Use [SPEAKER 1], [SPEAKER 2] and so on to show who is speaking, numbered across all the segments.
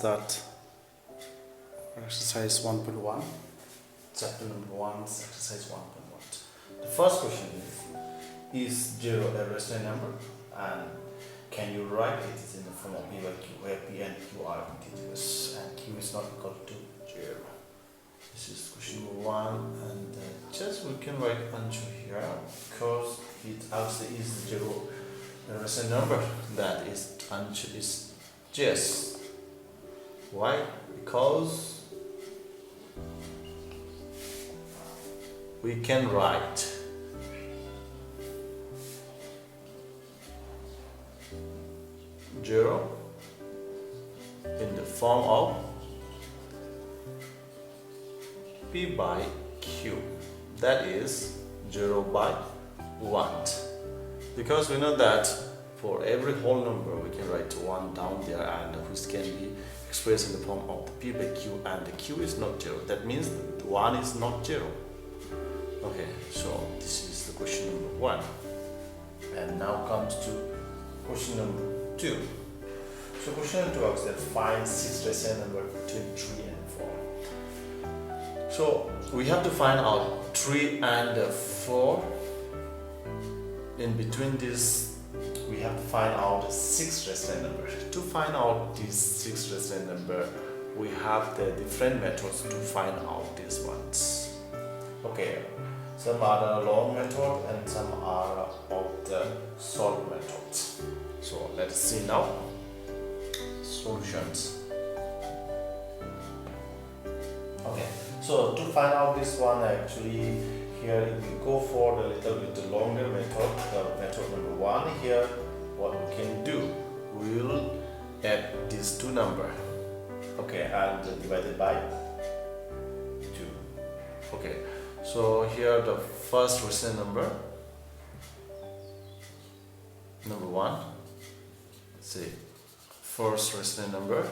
[SPEAKER 1] that exercise 1.1, chapter number 1, exercise 1.1. The first question is 0 a rational number, and can you write it is in the form of P by Q, where P and Q are continuous and Q is not equal to 0. This is question number 1, and just we can write answer here because it also is 0 a rational number. That is answer is yes. Why? Because we can write zero in the form of P by Q, that is 0 by 1, because we know that for every whole number we can write 1 down there, and which can be expressed in the form of the P by Q, and the Q is not 0. That means the 1 is not 0. Okay, so this is the question number 1, and now comes to question number 2. So question number 2 asks that find 6 rational number between 3 and 4. So we have to find out 3 and 4. In between this, we have to find out 6 rational number. To find out these 6 rational number, we have the different methods to find out these ones. Okay, some are the long method and some are of the short methods. So let's see now solutions. Okay, so to find out this one, actually here if we go for the little bit longer method, the method number 1, here what we can do, we will add these two number, okay, and divided by 2. Okay, so here the first rational number 1, see, first rational number,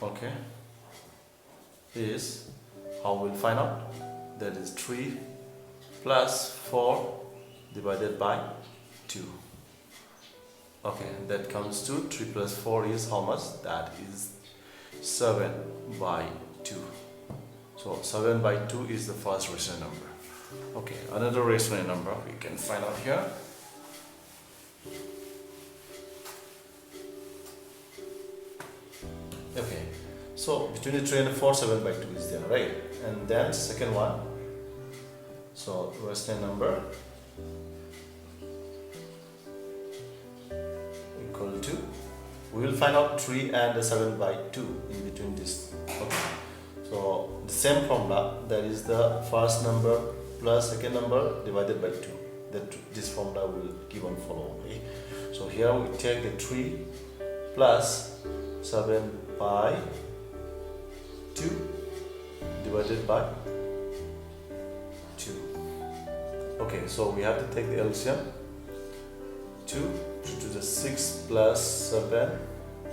[SPEAKER 1] okay, is how we'll find out, that is 3 plus 4 divided by 2. Okay, that comes to 3 plus 4 is how much? That is 7 by 2. So 7 by 2 is the first rational number. Okay, another rational number we can find out here. Okay, so between the 3 and 4, 7 by 2 is there, right? And then second one, so rational number equal to, we will find out 3 and 7 by 2 in between this. Okay, so the same formula, that is the first number plus second number divided by 2. That this formula will keep on following. Okay? So here we take the 3 plus 7 by 2 divided by 2. Okay, so we have to take the LCM. 2 to the 6 plus 7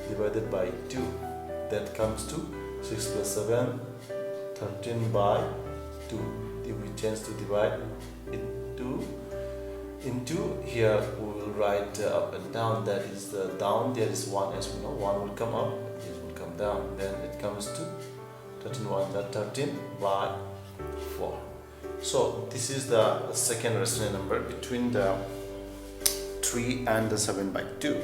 [SPEAKER 1] divided by 2. That comes to 6 plus 7, 13 by 2. If we change to divide into here, we will write up and down. That is the down, there is 1, as we know, 1 will come up, it will come down, then it comes to 13 1, that 13 by 4. So this is the second rational number between the 3 and the 7 by 2.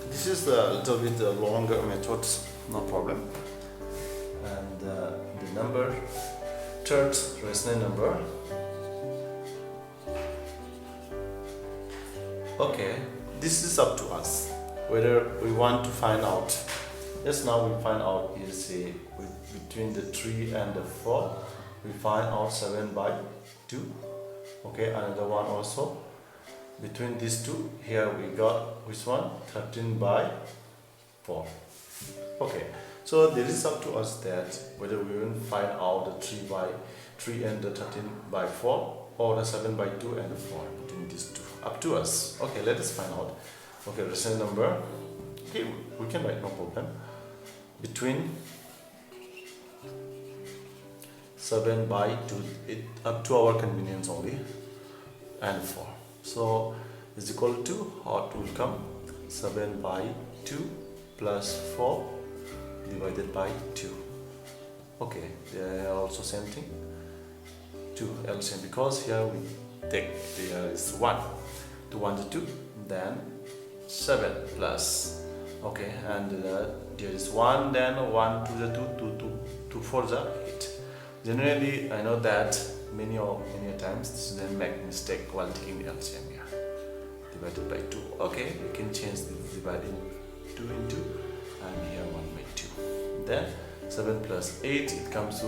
[SPEAKER 1] This is the little bit longer method, no problem. And the number, third rational number. Okay, this is up to us whether we want to find out. Just now we find out is between the 3 and the 4, we find out 7 by 2. Okay, another one also between these two, here we got which one, 13 by 4. Okay, so this is up to us that whether we will find out the 3 and the 13 by 4 or the 7 by 2 and the 4 between these two. Up to us. Okay, let us find out. Okay, rational number. Okay, we can write, no problem. Between 7 by 2, it up to our convenience only, and 4. So is equal to, what will come, 7 by 2 plus 4 divided by 2. Okay, they are also same thing, 2 LCM, because here we take, there is 1 to 1 to 2, then 7 plus, okay, and there is 1, then 1 to the 2, 2 4 the 8. Generally, I know that many times students make mistake while taking LCM here. Divided by 2. Okay, we can change the dividing 2 into, and here 1 by 2. Then 7 plus 8, it comes to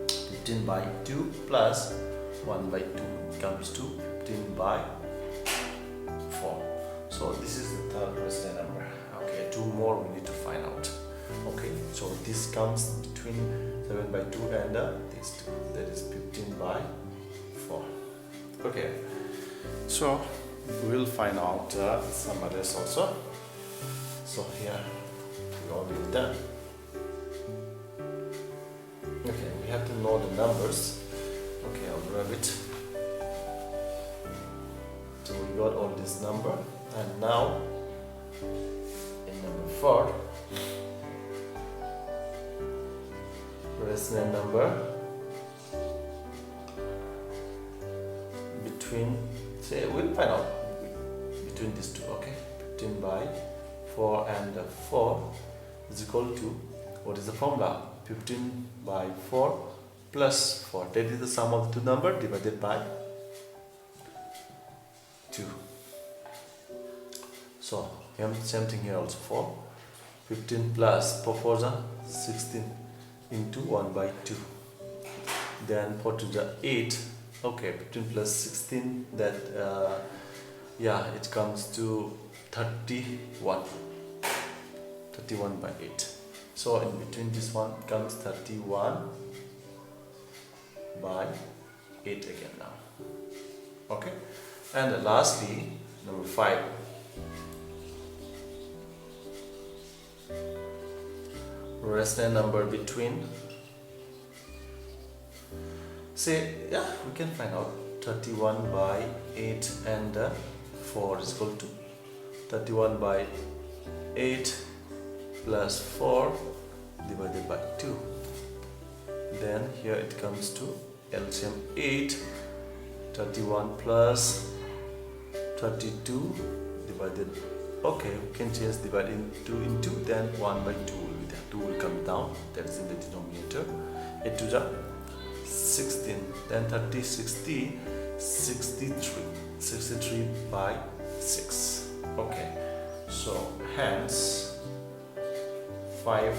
[SPEAKER 1] 15 by 2 plus 1 by 2, it comes to 15 by 4. So this is the third rational number. Okay, 2 more we need to find out. Okay, so this comes between 7 by 2 and these 2, that is 15 by 4. Okay, so we will find out some others also. So here we already done. Okay, we have to know the numbers. Okay, I'll grab it. So we got all this number, and now in number 4, rational number between, say, we'll find out between these two. Okay, 15 by 4 and 4 is equal to, what is the formula? 15 by 4 plus 4, that is the sum of the two numbers divided by 2. So same thing here also, 4, 15 plus 4 is 16 into 1 by 2, then 4 to the 8. Okay, 15 plus 16, that yeah, it comes to 31 by 8. So in between this one comes 31 by 8 again now. Okay, and lastly number 5, rational number between, say, yeah, we can find out 31 by 8 and 4 is equal to 31 by 8 plus 4 divided by 2. Then here it comes to LCM 8, 31 plus 32 divided, okay, we can change dividing 2 into, then 1 by 2 will be there, 2 will come down, that is in the denominator, 8 to the 16, then 30, 60, 63 by 6. Okay, so hence 5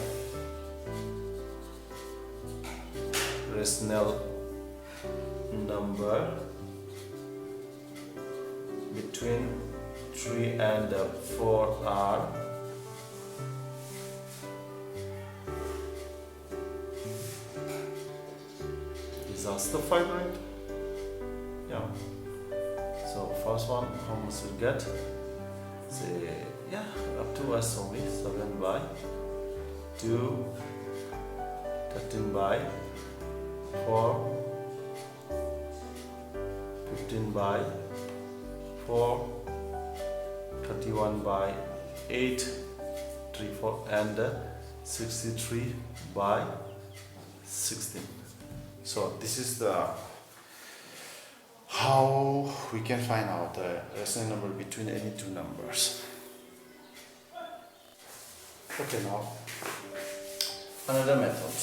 [SPEAKER 1] rational number between 3 and 4 are is also 5, right? Yeah. So first one, how much we get? Say, yeah, up to us only, 7 by 2, 13 by 4, 15 by 4, 31 by 8, 3, 4, and 63 by 16. So this is the how we can find out the rational number between any two numbers. Okay, now another method.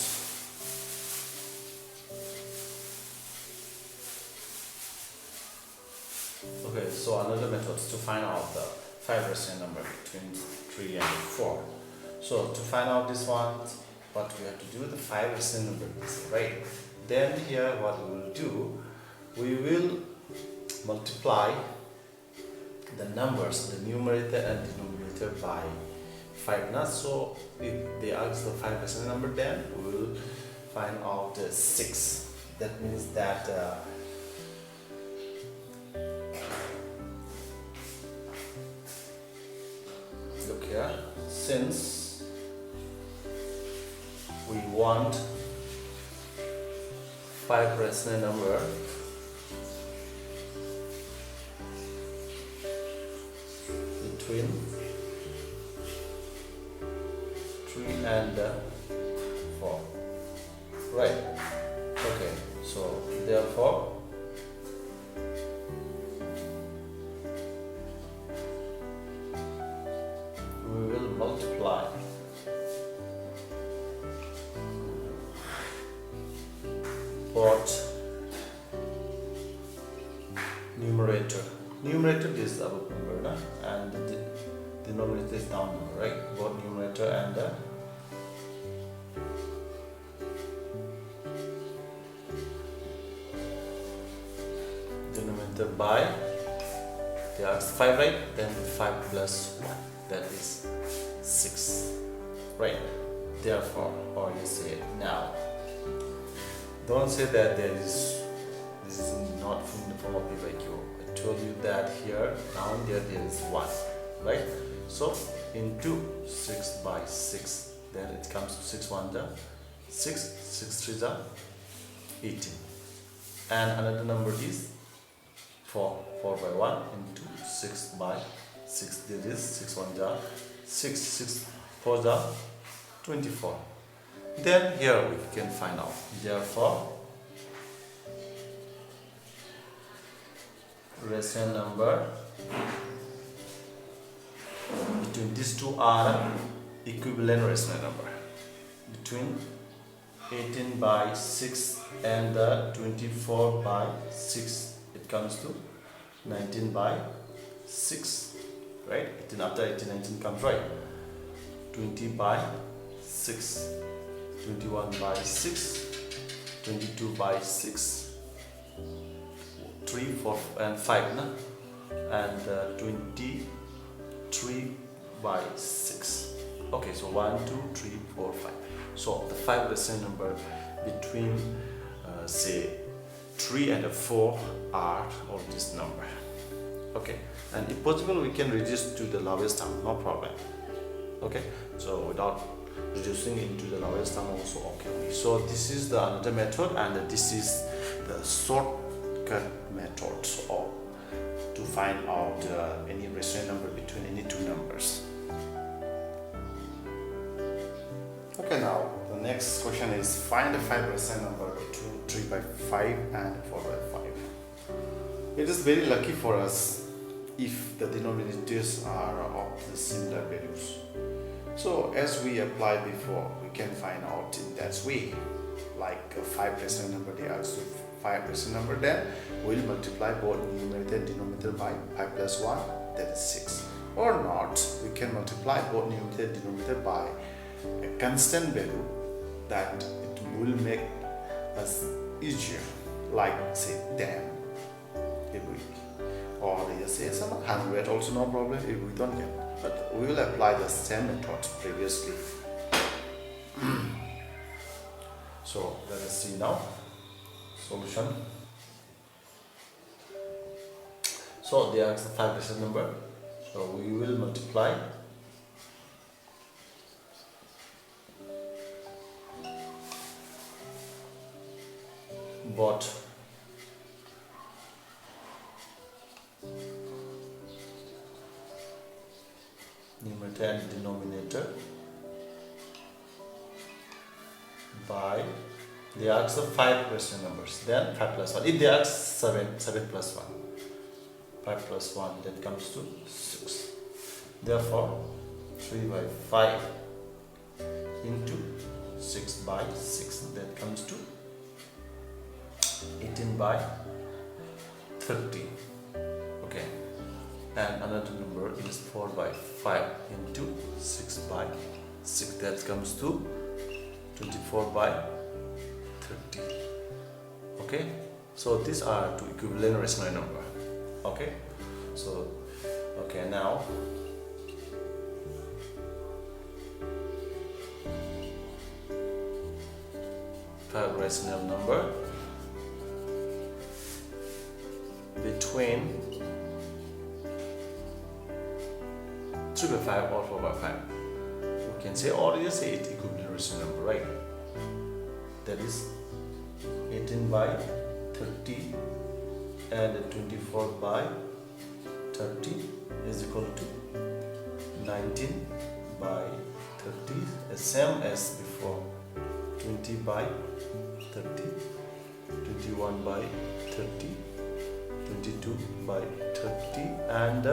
[SPEAKER 1] Okay, so another method is to find out the 5 rational number between 3 and 4. So to find out this one, what we have to do, the 5 rational number is right. Then here what we will do, we will multiply the numbers, the numerator and denominator by 5. Now, so if they ask the 5 rational number, then we will find out 6. That means that look here, since we want 5 rational number between 3 and 4, right? Okay, so therefore we will multiply both numerator is up number, na? And the denominator is down number, right? Both numerator and denominator by, they are 5, right? Then 5 plus 1, that is 6, right? Therefore, or you say now, don't say that this is not in the form of P by Q. I told you that here, down there is 1, right? So into 6 by 6, then it comes to 6 1 the 6, 6 3 the 18, and another number is 4 by 1 into 6 by 6, there is 6 1 the 6, 6 4 the 24. Then here we can find out, therefore rational number between these two are equivalent rational number. Between 18 by 6 and the 24 by 6, it comes to 19 by 6, right? 18 after 18, 19 comes, right? 20 by 6, 21 by 6, 22 by 6, 3, 4 and 5, na? And 23 by 6. Okay, so 1 2 3 4 5. So the 5 rational number between say 3 and 4 are of this number. Okay, and if possible we can reduce to the lowest term, no problem. Okay, so without reducing into the lowest term also okay. So this is the another method, and this is the shortcut method of to find out any rational number between any two numbers. Okay, now the next question is find the 5 rational number between 3 by 5 and 4 by 5. It is very lucky for us if the denominators are of the similar values. So as we applied before, we can find out in that way. Like a 5 rational number, they are also 5 rational number, then we'll multiply both numerator and denominator by 5 plus 1, that is 6. Or not, we can multiply both numerator and denominator by a constant value that it will make us easier, like say 10 if we, or let's say some 100 also, no problem if we don't get, but we will apply the same method previously. So let us see now solution. So they are the 5 rational number, so we will multiply both numerator and denominator by, they are the 5 rational numbers, then 5 plus 1. If they are 7 plus 1, 5 plus 1, that comes to 6. Therefore 3 by 5 into 6 by 6, that comes to 18 by 30. Okay, and another number is 4 by 5 into 6 by 6, that comes to 24 by 30. Okay, so these are two equivalent rational number. Okay, so okay, now five rational number between 3 by 5 or 4 by 5. We can say, or you say it equivalent rational number, right? That is 18 by 30 and 24 by 30 is equal to 19 by 30, same as before. 20 by 30, 21 by 30, 22 by 30, and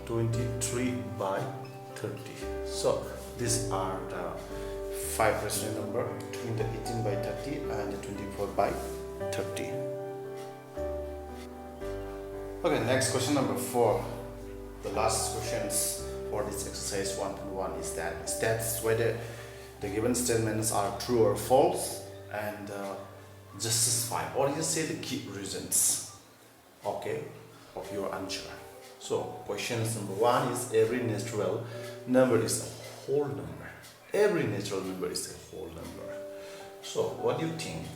[SPEAKER 1] 23 by 30. So these are the 5 rational number between the 18 by 30 and the 24 by 30. Okay, next question number 4. The last questions for this exercise 1.1 is that stats whether the given statements are true or false, and justify or you say the key reasons, okay, of your answer. So questions number 1 is every natural number is a whole number. Every natural number is a whole number. So what do you think?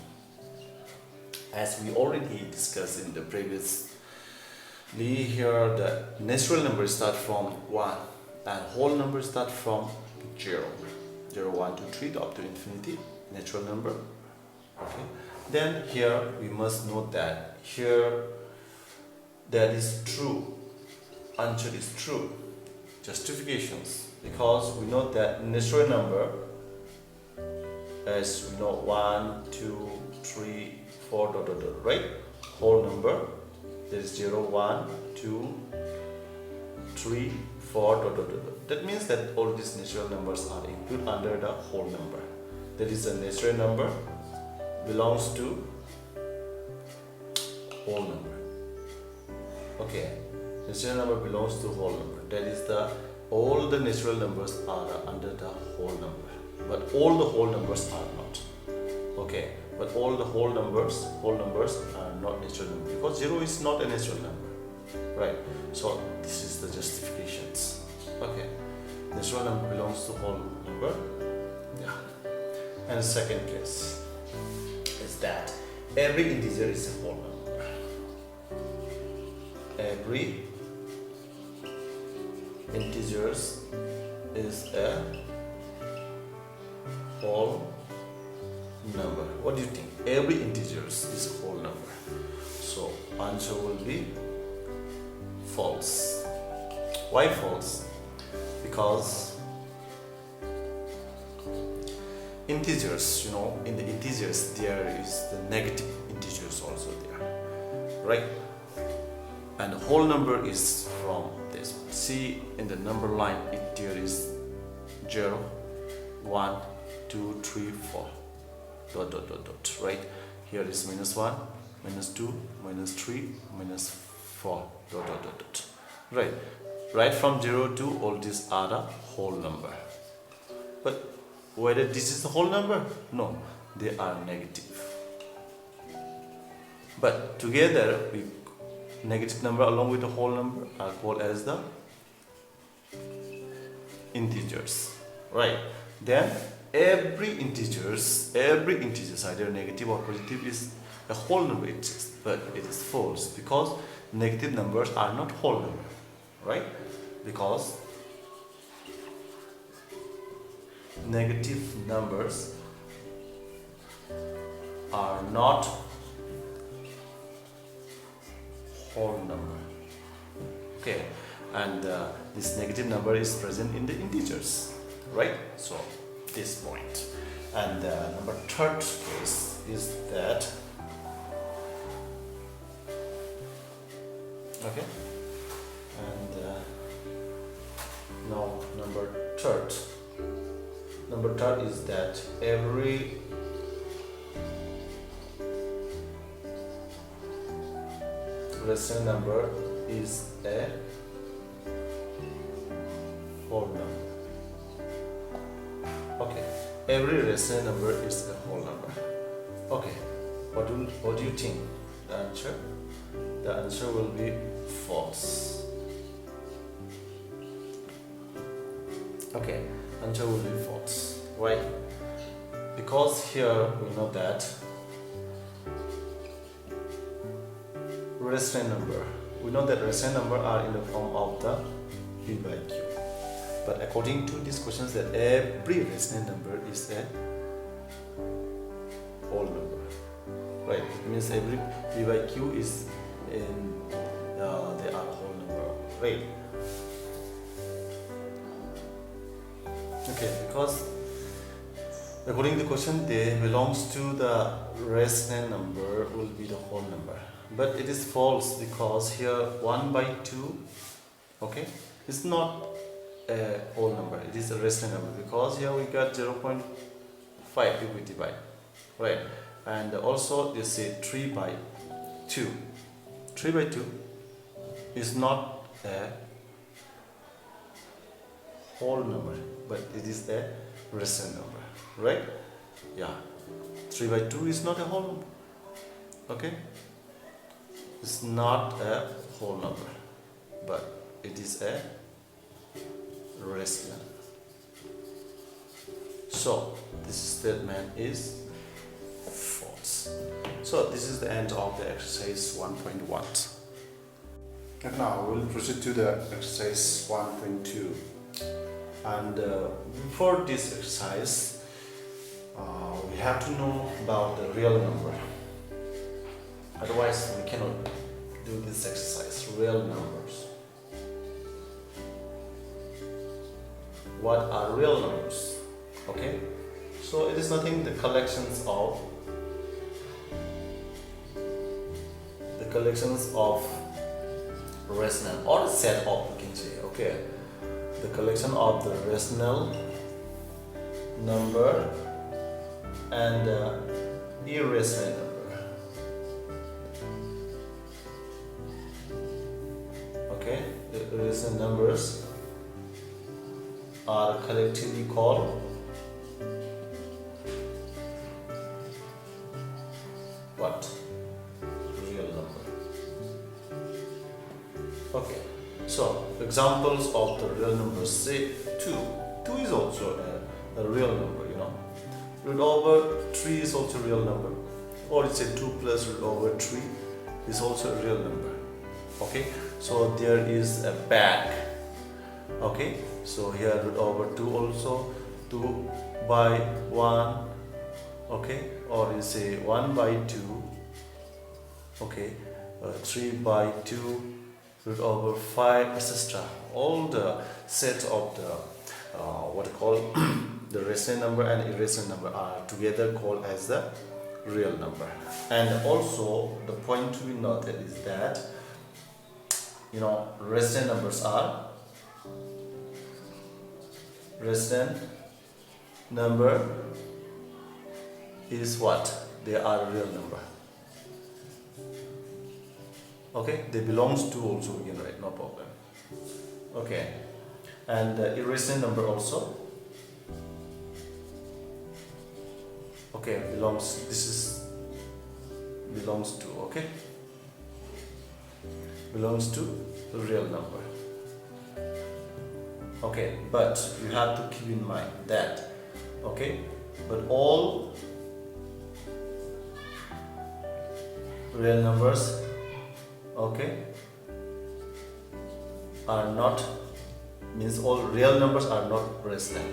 [SPEAKER 1] As we already discussed in the previously, here the natural numbers start from 1 and whole numbers start from 0. 0, 1, 2, 3 up to infinity, natural number. Okay. Then here we must note that here that is true. Answer is true. Justifications, because we know that natural number, as we know, 1, 2, 3, 4, dot, dot, dot, right? Whole number, there is 0, 1, 2, 3, 4, dot, dot, dot. That means that all these natural numbers are included under the whole number. That is a natural number belongs to whole number. Okay, natural number belongs to whole number. That is the all the natural numbers are under the whole number, but all the whole numbers are not. Okay, but all the whole numbers are not natural number, because 0 is not a natural number, right? So this is the justifications. Okay, natural number belongs to whole number. Yeah. And the second case is that every integer is a whole number. Every integers is a whole number. What do you think? Every integers is a whole number. So answer will be false. Why false? Because integers, in the integers there is the negative integers also there, right? And the whole number is from this one. See, in the number line there is 0, 1, 2, 3, 4, dot, dot, dot, dot, right? Here is -1, -2, -3, -4, dot, dot, dot, dot, right? Right from 0 to all these are the whole number. But whether this is the whole number? No, they are negative. But together, negative number along with the whole number are called as the integers, right? Then every integers, either negative or positive, is a whole number exists, but it is false because negative numbers are not whole number, right? Because negative numbers are not whole number. Okay, and this negative number is present in the integers, right? So this point. And number third case is that, okay, and now number third is that every rational number is a whole number. Okay, every rational number is a whole number. Okay, what do you think? The answer will be false. Okay, answer will be false. Why? Because here we know that rational number. We know that rational number are in the form of the p by q. But according to these questions, that every rational number is a whole number, right? It means every p by q is in they are whole number, right? Okay, because according to the question, they belongs to the rational number will be the whole number. But it is false because here 1 by 2, okay, it's not a whole number, it is a rational number because here we got 0.5 if we divide, right? And also you say 3 by 2. 3 by 2 is not a whole number, but it is a rational number, right? Yeah, 3 by 2 is not a whole number, okay? It's not a whole number, but it is a rational. So this statement is false. So this is the end of the exercise 1.1. And now we'll proceed to the exercise 1.2. And before this exercise, we have to know about the real number. Otherwise, we cannot do this exercise. Real numbers. What are real numbers? Okay, so it is nothing. The collections of rational or set of, you can say. Okay, the collection of the rational number and irrational number. Okay, the irrational numbers are collectively called what? Real number. Okay, so examples of the real numbers, say 2. 2 is also a real number, you know. Root over 3 is also a real number, or it's a 2 plus root over 3 is also a real number. Okay, so there is a bag. Okay, so here root over 2 also, 2 by 1, okay, or you say 1 by 2, okay, 3 by 2, root over 5, etc. All the sets of the what you call the rational number and irrational number are together called as the real number. And also the point to be noted is that, you know, rational number is what? They are a real number. Okay, they belongs to also, we can write, no problem. Okay, and irrational number also, okay, belongs, this is belongs to, okay, belongs to the real number. Okay, but you have to keep in mind that, okay, but all real numbers, okay, are not, means all real numbers are not rational,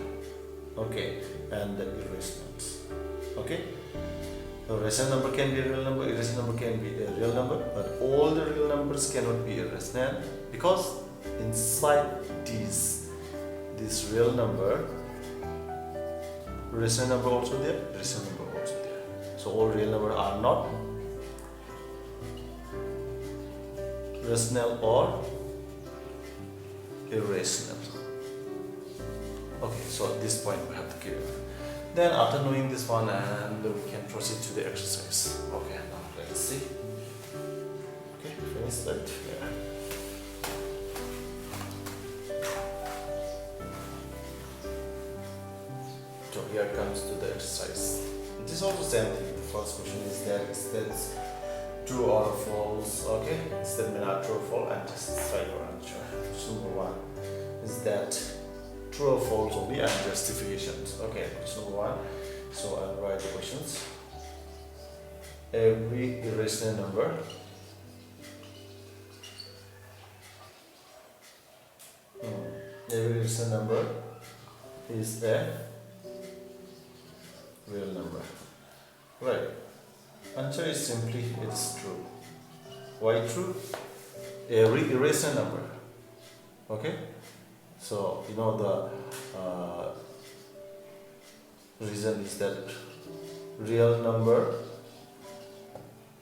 [SPEAKER 1] okay, and the irrationals, okay. A rational number can be a real number, irrational number can be a real number, but all the real numbers cannot be irrational, because inside this real number, rational number also there, irrational number also there. So all real numbers are not rational or irrational. Okay, so at this point we have to keep it. Then after knowing this one, and we can proceed to the exercise. Okay, now let's see. Okay, finish that. Yeah. So here comes to the exercise. This is also same thing. The first question is that true or false. Okay, statement are true or false, and just try your answer. Question number 1 is that true or false only and justifications. Okay, question number 1. So I'll write the questions. Every irrational number every irrational number is a real number. Right. Answer is simply it's true. Why true? Every irrational number. Okay. So you know the reason is that real number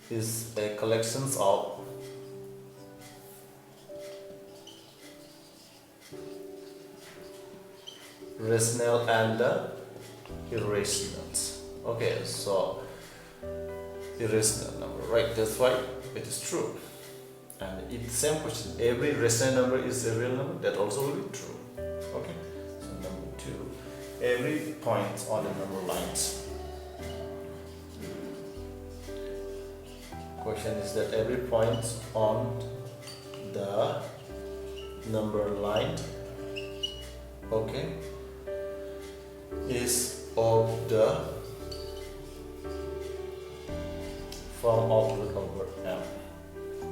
[SPEAKER 1] is a collection of rational and the irrationals. Okay, so irrational number, right? That's why it is true. And it's the same question. Every rational number is a real number. That also will be true. Okay. So number 2, every point on the number lines. Question is that every point on the number line, okay, is of the form of root over m.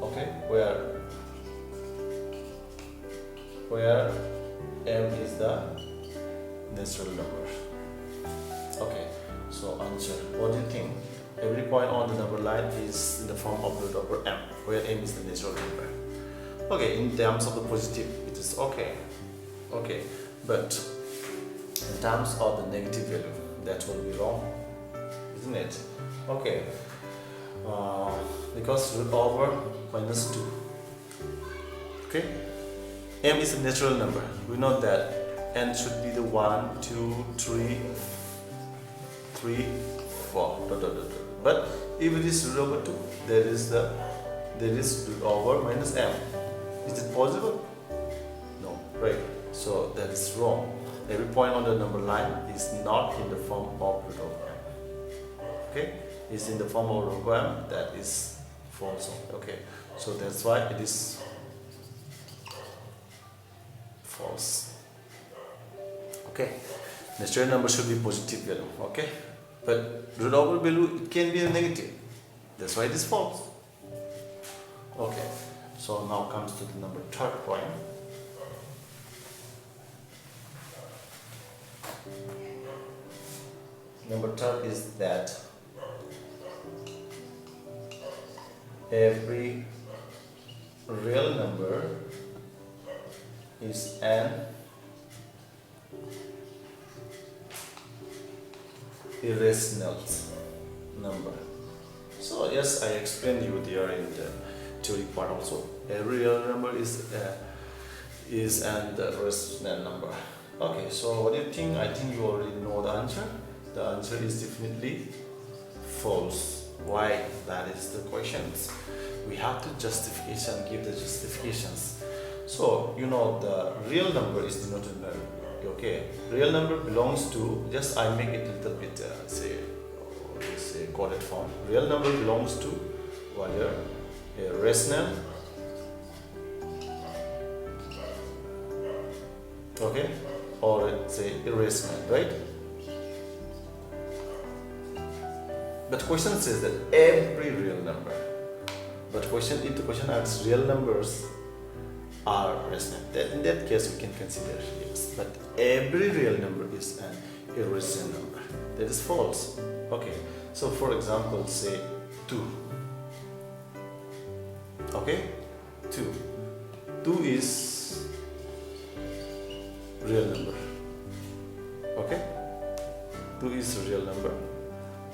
[SPEAKER 1] Okay, where m is the natural number. Okay, so answer. What do you think? Every point on the number line is in the form of root over m, where m is the natural number. Okay, in terms of the positive, it is okay. Okay, but in terms of the negative value, that will be wrong, isn't it? Okay, because root over minus 2. Okay, m is a natural number. We know that n should be the 1, 2, 3, 4. But if it is root over 2, there is root over minus m. Is it possible? No, right? So that is wrong. Every point on the number line is not in the form of root over m. Okay, it's in the form of root over m. That is false. Okay, so that's why it is false. Okay, natural number should be positive value. Okay, but root over value, it can be a negative. That's why it is false. Okay, so now comes to the number 3rd point. Number 3rd is that every real number is an irrational number. So yes, I explained you there in the theory part also. Every real number is an irrational number. Okay, so what do you think? I think you already know the answer. The answer is definitely false. Why? That is the questions. We have to justification, give the justifications. So you know the real number is denoted by, okay, real number belongs to, just I make it a little bit say coded form. Real number belongs to whether a rational, okay, or say irrational, right? But question says that every real number. But question, if the question asks real numbers are rational, then in that case we can consider yes. But every real number is an irrational number. That is false. Okay. So for example, say 2. Okay, 2. 2 is real number. Okay, 2 is a real number.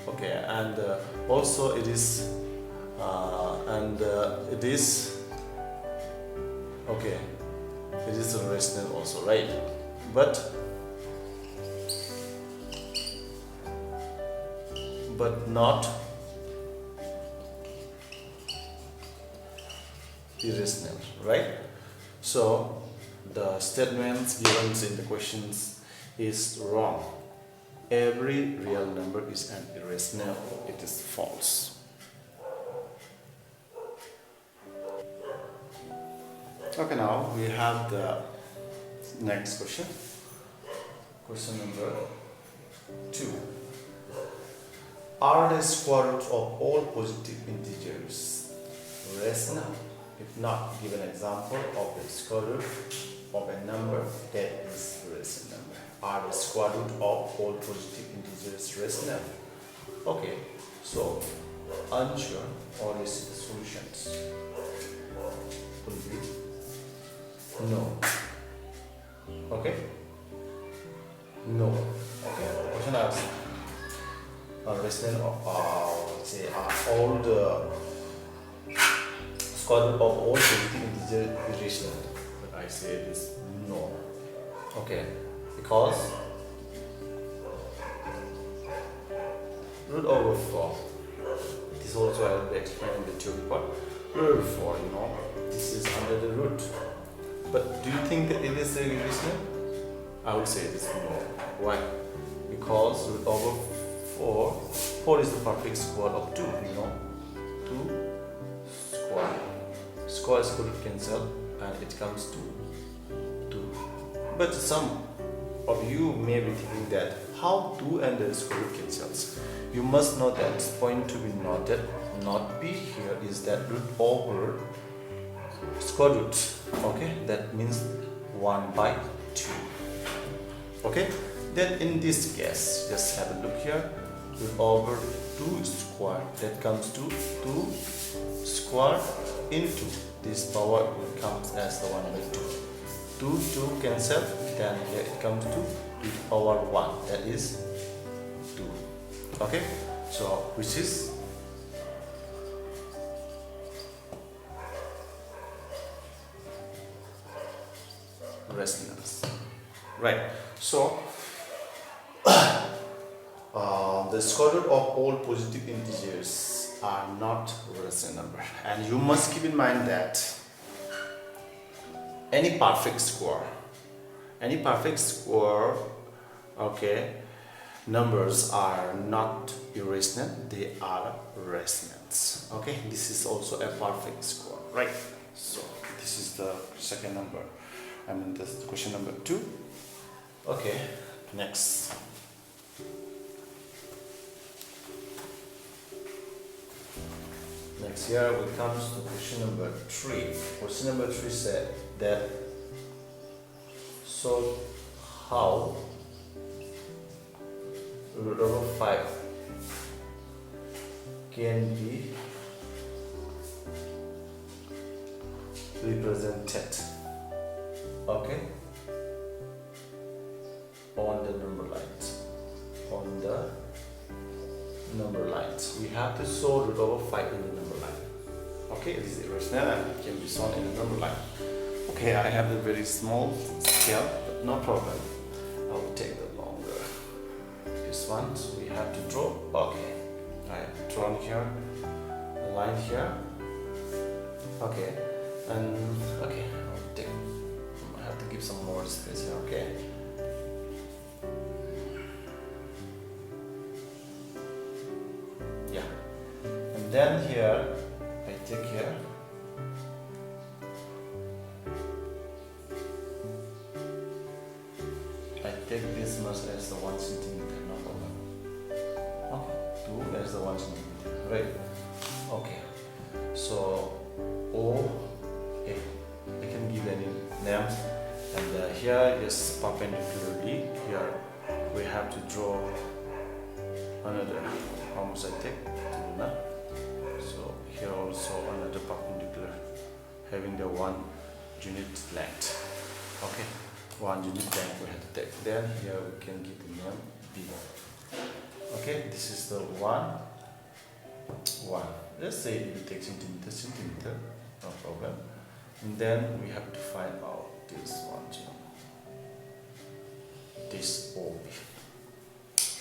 [SPEAKER 1] Okay, and also it is okay, it is a rational also, right? But not irrational, right? So the statements given in the questions is wrong. Every real number is an irrational. It is false. Okay, now we have the next question. Question number 2. Are the square root of all positive integers rational? If not, give an example of the square root of a number that is a rational number. Are the square root of all positive integers rational? Okay, so answer or the solutions will be no. Okay, No. Okay. Question asks. Rational of say all the square root of all positive integer is rational. But I say it is no. Okay. Because root over 4. This also I will be explaining the theory part. Root over 4, this is under the root. But do you think that it is irrational? I would say it is no. Why? Because root over 4 is the perfect square of 2, 2 square. Square could cancel and it comes to 2. But some of you may be thinking that how 2 and the square root cancels. You must know that this point to be noted, not be here, is that root over square root. Okay, that means 1 by 2. Okay, then in this case, just have a look here. Root over 2 square, that comes to 2 square into this power will comes as the 1 by 2. 2 cancel, then here it comes to power 1, that is 2. Okay, so which is rationals, right? So the square root of all positive integers are not rational number, and you must keep in mind that any perfect square, okay, numbers are not irrational, they are rationals. Okay, this is also a perfect square, right? So this is the second number. I mean, this is question number 2. Okay, next. Next here we comes to question number 3. Question number 3 said that so how root over 5 can be represented, okay, on the number lines. We have to show root over 5 in the number line. Okay, this is irrational and it can be shown in the number line. Okay, I have a very small scale, but no problem. I will take the longer. This one, so we have to draw. Okay, I have drawn here, a line here. Okay, and okay, I have to give some more space here. Okay. Yeah, and then here I take here. I take this much as the 1 centimeter, no problem. Okay, 2 as the 1 centimeter, right? Okay, so O, A. I can give any name, and here is perpendicularly. Here we have to draw another. How much I take? 2, no? So here also another perpendicular, having the 1 unit length. Okay. 1 unit length we have to take. Then here we can give the name B. Okay, this is the 1. Let's say we take centimeter, no problem. And then we have to find out this one, this OB.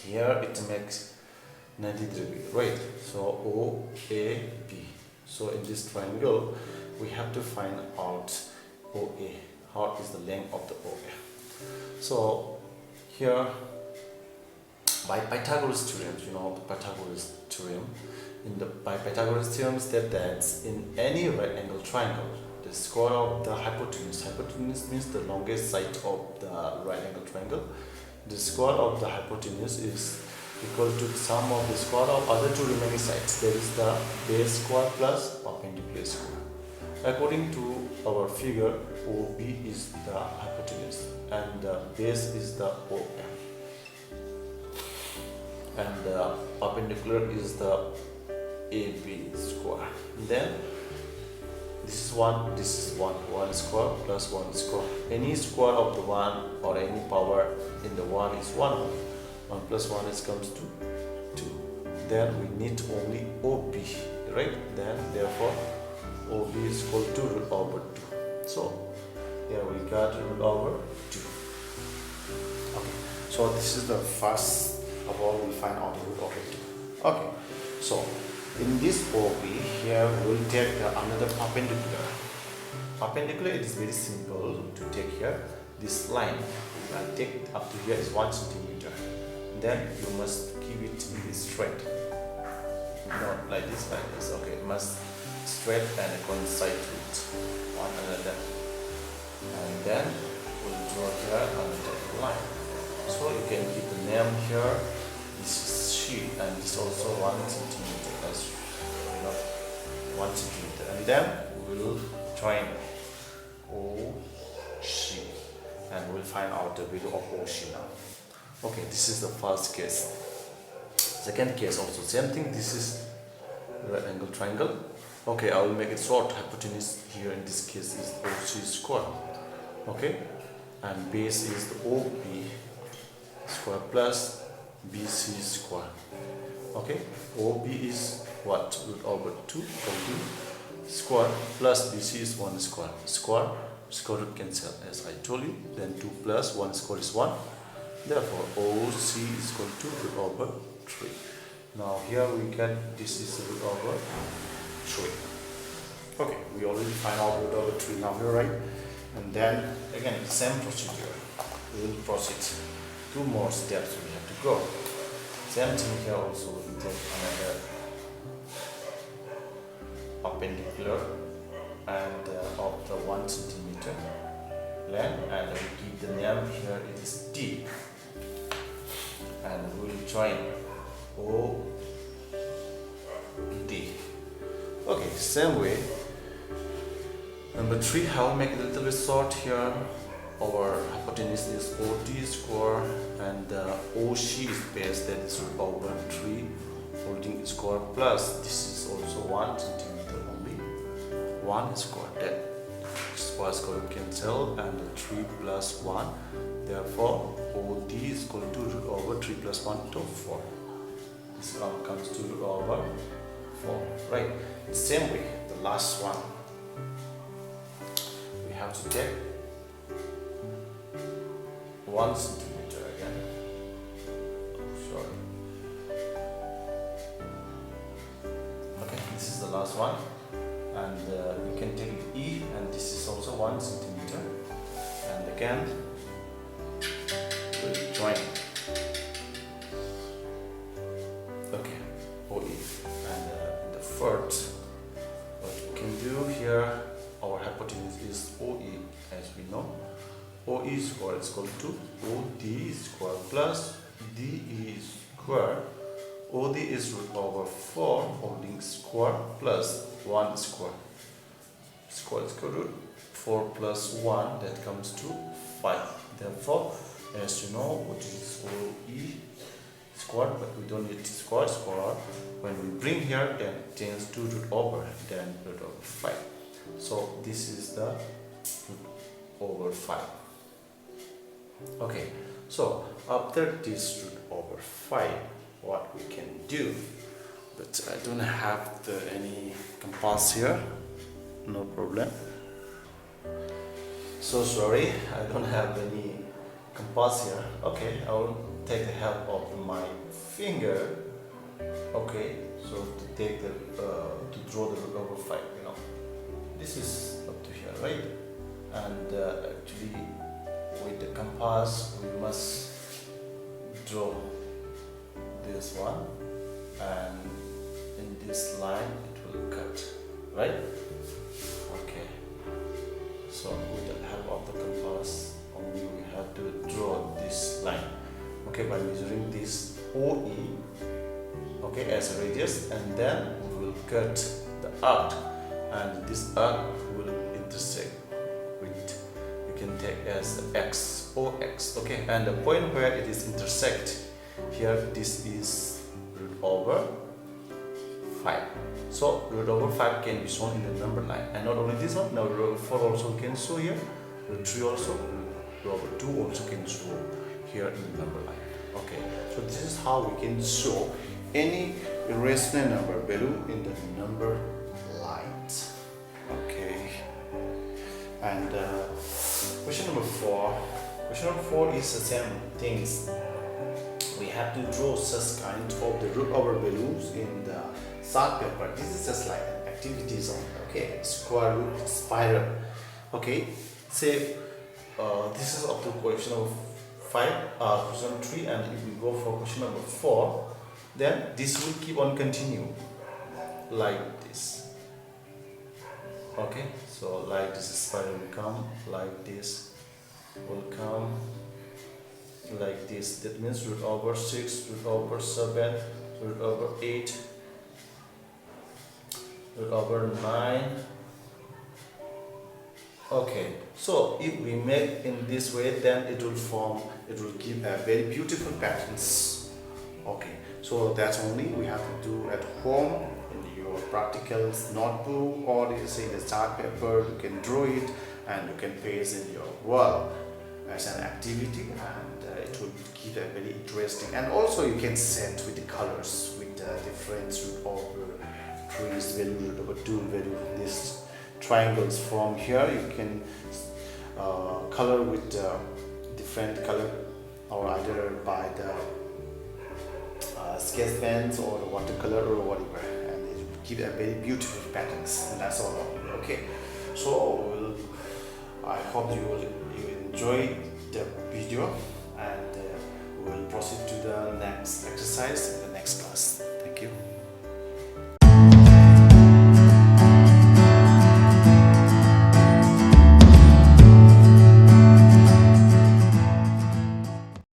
[SPEAKER 1] Here it makes 90 degrees, right? So OAB. So in this triangle, we have to find out OA. How is the length of the OA? So here, by Pythagoras theorem, the Pythagoras theorem. By Pythagoras theorem said that in any right angle triangle, the square of the hypotenuse means the longest side of the right angle triangle. The square of the hypotenuse is equal to the sum of the square of other two remaining sides. That is the base square plus perpendicular square. According to our figure, OB is the hypotenuse and the base is the OM, and the perpendicular is the AB square. Then This is 1, this is 1. 1 square plus 1 square. Any square of the 1 or any power in the 1 is 1. 1 plus 1 comes to 2. Then we need only OB, right? Then therefore OB is equal to root over 2. So here we got root over 2. Okay, so this is the first of all we find out the root over 2. Okay, so in this OB here we will take another perpendicular. Perpendicular, it is very simple to take here this line. Take up to here is 1 centimeter. Then you must keep it in this straight. Not like this, like this. Okay, it must straight and coincide with one another. And then we'll draw here another line. So you can keep the name here. This is sheet and this also 1 centimeter, as you know, 1 centimeter. And then we will join OC and we'll find out the value of OC now. Okay, this is the first case. Second case also same thing. This is right angle triangle. Okay, I will make it short. Hypotenuse here in this case is OC square. Okay, and base is the OB square plus BC square. Okay, OB is what? Root over 2 OB square plus BC is 1 square. Square root cancel as I told you. Then 2 plus 1 square is 1. Therefore OC is equal to root over 3. Now here we get this is root over 3. Okay, we already find out root over 3 now here, right? And then again same procedure. We will proceed. 2 more steps we have to go. Same thing here also. We take another perpendicular and of the 1 centimeter length, and we give the name here it is D, and we will join O D. Okay, same way. Number 3, how make it a little bit short here. Our hypotenuse is OD square and OC is base, that is root over 3 holding square plus this is also 1 centimeter only. 1 square, that square cancel and 3 plus 1. Therefore OD is equal to root over 3 plus 1 to 4. This one comes to root over 4, right? Same way, the last one we have to take 1 centimeter again. Sorry. Okay, this is the last one, and you can take E, and this is also 1 centimeter, and again we'll join. Okay, OE, and the first, what we can do here, our hypotenuse is OE, as we know. OE square is equal to OD square plus DE square. OD is root over 4 holding square plus 1 square. Square is equal to 4 plus 1, that comes to 5. Therefore, as you know, what is OE square, but we don't need square. When we bring here, then it changes to root over, then root over 5. So this is the root over 5. Okay, so after this root over 5, what we can do, but I don't have any compass here, no problem. So sorry, I don't have any compass here. Okay, I will take the help of my finger. Okay, so to take the to draw the root over 5, you know, this is up to here, right? And actually with the compass we must draw this one, and in this line it will cut, right? Okay, so with the help of the compass only we have to draw this line. Okay, by measuring this OE, okay, as a radius, and then we will cut the arc, and this arc will intersect with, you can take as X, OX, okay, and the point where it is intersect here, this is root over 5. So root over 5 can be shown in the number line, and not only this one, now root over 4 also can show here, root 3 also, root over 2 also can show here in the number line. Okay, so this is how we can show any irrational number value in the number lines. Okay, and question number 4. Question number 4 is the same things. We have to draw such kind of the root over values in the chart paper. This is just like an activity zone. Okay, square root spiral. Okay, say this is up to question number 5, question number 3, and if we go for question number 4, then this will keep on continue like this. Okay, so like this spiral will come, like this will come, like this. That means root over 6, root over 7, root over 8, root over 9. Okay, so if we make in this way, then it will give a very beautiful patterns. Okay, so that's only we have to do at home in your practical notebook, or you say the chart paper. You can draw it and you can paste in your wall as an activity, and it will give a very interesting. And also you can set with the colors with the different root over 3's value, root over 2 value, this triangles. From here you can color with different color, or either by the sketch pens or the watercolor or whatever, and it will give a very beautiful patterns, and that's all. Okay, so I hope you enjoy the video, and we will proceed to the next exercise.